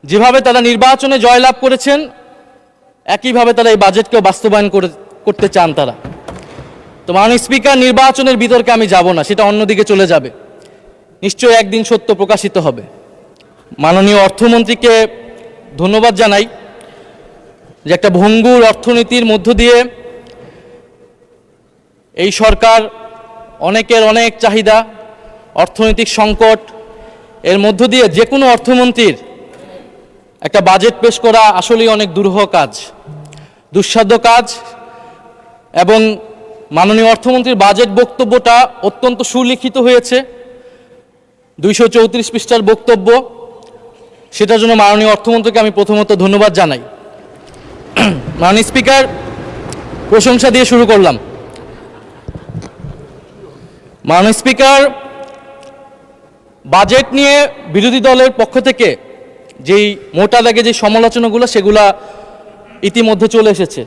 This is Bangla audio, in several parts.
যেভাবে তারা নির্বাচনে জয়লাভ করেছেন একইভাবে তারা এই বাজেটকেও বাস্তবায়ন করতে চান তারা। তো মাননীয় স্পিকার, নির্বাচনের বিতর্কে আমি যাব না, সেটা অন্যদিকে চলে যাবে, নিশ্চয়ই একদিন সত্য প্রকাশিত হবে। মাননীয় অর্থমন্ত্রীকে ধন্যবাদ জানাই যে একটা ভঙ্গুর অর্থনীতির মধ্য দিয়ে এই সরকার অনেকের অনেক চাহিদা, অর্থনৈতিক সংকট এর মধ্য দিয়ে যে কোনো অর্থমন্ত্রীর একটা বাজেট পেশ করা আসলেই অনেক দুরূহ কাজ, দুঃসাধ্য কাজ। এবং মাননীয় অর্থমন্ত্রীর বাজেট বক্তব্যটা অত্যন্ত সুলিখিত হয়েছে, 234 পৃষ্ঠার বক্তব্য। সেটার জন্য মাননীয় অর্থমন্ত্রীকে আমি প্রথমত ধন্যবাদ জানাই। মাননীয় স্পিকার, প্রশংসা দিয়ে শুরু করলাম। মাননীয় স্পিকার, বাজেট নিয়ে বিরোধী দলের পক্ষ থেকে যেই মোটা দাগে যে সমালোচনাগুলো সেগুলা ইতিমধ্যে চলে এসেছে,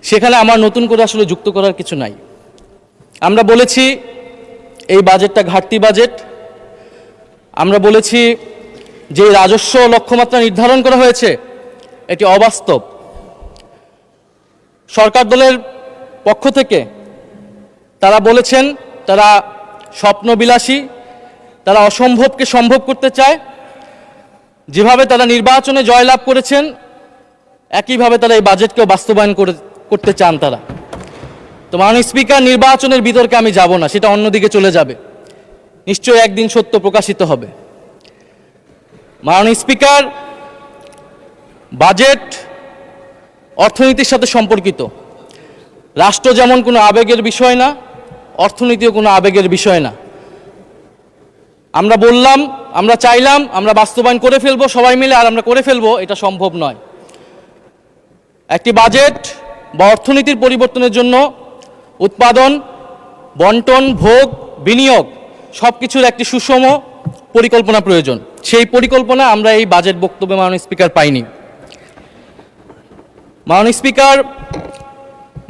সেখানে আমার নতুন করে আসলে যুক্ত করার কিছু নাই। আমরা বলেছি এই বাজেটটা ঘাটতি বাজেট। আমরা বলেছি যে রাজস্ব লক্ষ্যমাত্রা নির্ধারণ করা হয়েছে এটি অবাস্তব। সরকার দলের পক্ষ থেকে তারা বলেছেন তারা স্বপ্নবিলাসী, তারা অসম্ভবকে সম্ভব করতে চায়। যেভাবে তারা নির্বাচনে জয়লাভ করেছেন একইভাবে তারা এই বাজেটকেও বাস্তবায়ন করতে চান তারা। তো মাননীয় স্পিকার, নির্বাচনের বিতর্কে আমি যাব না, সেটা অন্যদিকে চলে যাবে, নিশ্চয়ই একদিন সত্য প্রকাশিত হবে। মাননীয় স্পিকার, বাজেট অর্থনীতির সাথে সম্পর্কিত। রাষ্ট্র যেমন কোনো আবেগের বিষয় না, অর্থনীতিও কোনো আবেগের বিষয় না। আমরা বললাম, আমরা চাইলাম, আমরা বাস্তবায়ন করে ফেলবো সবাই মিলে, আর আমরা করে ফেলবো, এটা সম্ভব নয়। একটি বাজেট বা অর্থনীতির পরিবর্তনের জন্য উৎপাদন, বন্টন, ভোগ, বিনিয়োগ সব কিছুর একটি সুষম পরিকল্পনা প্রয়োজন। সেই পরিকল্পনা আমরা এই বাজেট বক্তব্যে মাননীয় স্পিকার পাইনি। মাননীয় স্পিকার,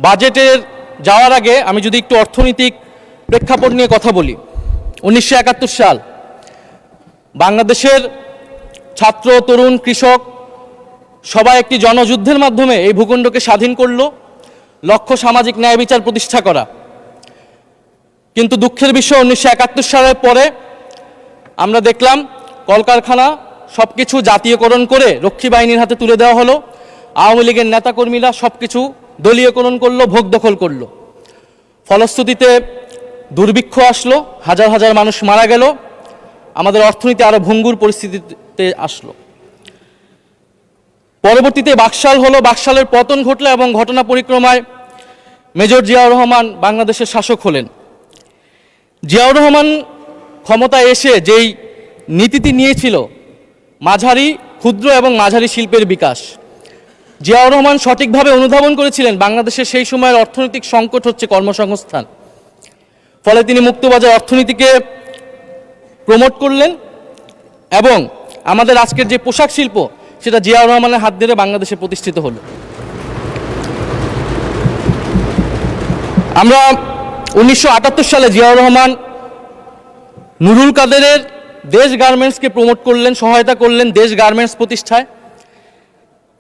বাজেটের যাওয়ার আগে আমি যদি একটু অর্থনৈতিক প্রেক্ষাপট নিয়ে কথা বলি। 1971 সাল বাংলাদেশের ছাত্র, তরুণ, কৃষক সবাই একটি জনযুদ্ধের মাধ্যমে এই ভূখণ্ডকে স্বাধীন করল, লক্ষ্য সামাজিক ন্যায় বিচার প্রতিষ্ঠা করা। কিন্তু দুঃখের বিষয় 1971 সালের পরে আমরা দেখলাম কলকারখানা সব কিছু জাতীয়করণ করে রক্ষী বাহিনীর হাতে তুলে দেওয়া হলো। আওয়ামী লীগের নেতাকর্মীরা সব কিছু দলীয়করণ করলো, ভোগ দখল করলো। ফলশ্রুতিতে দুর্ভিক্ষ আসলো, হাজার হাজার মানুষ মারা গেল, আমাদের অর্থনীতি আরো ভঙ্গুর পরিস্থিতিতে আসলো। পরবর্তীতে বাকশাল হলো, বাকশালের পতন ঘটলো এবং ঘটনা পরিক্রমায় মেজর জিয়াউর রহমান বাংলাদেশের শাসক হলেন। জিয়াউর রহমান ক্ষমতায় এসে যেই নীতিটি নিয়েছিল মাঝারি, ক্ষুদ্র এবং মাঝারি শিল্পের বিকাশ, জিয়াউর রহমান সঠিকভাবে অনুধাবন করেছিলেন বাংলাদেশের সেই সময়ের অর্থনৈতিক সংকট হচ্ছে কর্মসংস্থান। ফলে তিনি মুক্তবাজার অর্থনীতিকে প্রমোট করলেন এবং আমাদের আজকের যে পোশাক শিল্প সেটা জিয়াউর রহমানের হাত ধরে বাংলাদেশে প্রতিষ্ঠিত হলো। আমরা 1978 সালে জিয়াউর রহমান নুরুল কাদেরের দেশ গার্মেন্টসকে প্রমোট করলেন, সহায়তা করলেন দেশ গার্মেন্টস প্রতিষ্ঠায়।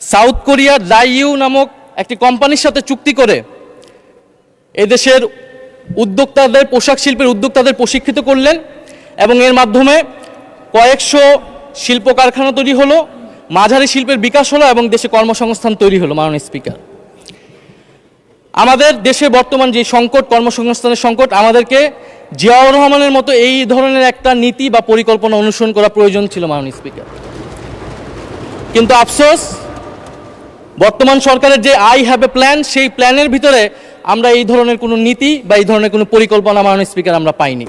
সাউথ কোরিয়ার দাইইউ নামক একটি কোম্পানির সাথে চুক্তি করে এদেশের উদ্যোক্তাদের, পোশাক শিল্পের উদ্যোক্তাদের প্রশিক্ষিত করলেন এবং এর মাধ্যমে কয়েকশো শিল্প কারখানা তৈরি হলো, মাঝারি শিল্পের বিকাশ হলো এবং দেশে কর্মসংস্থান তৈরি হলো। মাননীয় স্পিকার, আমাদের দেশে বর্তমান যে সংকট, কর্মসংস্থানের সংকট, আমাদেরকে জিয়াউর রহমানের মতো এই ধরনের একটা নীতি বা পরিকল্পনা অনুসরণ করা প্রয়োজন ছিল মাননীয় স্পিকার। কিন্তু আফসোস, বর্তমান সরকারের যে আই হ্যাভ এ প্ল্যান, সেই প্ল্যানের ভিতরে আমরা এই ধরনের কোনো নীতি বা এই ধরনের কোনো পরিকল্পনা মাননীয় স্পিকার আমরা পাইনি,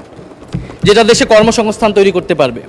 যেটা দেশে কর্মসংস্থান তৈরি করতে পারবে।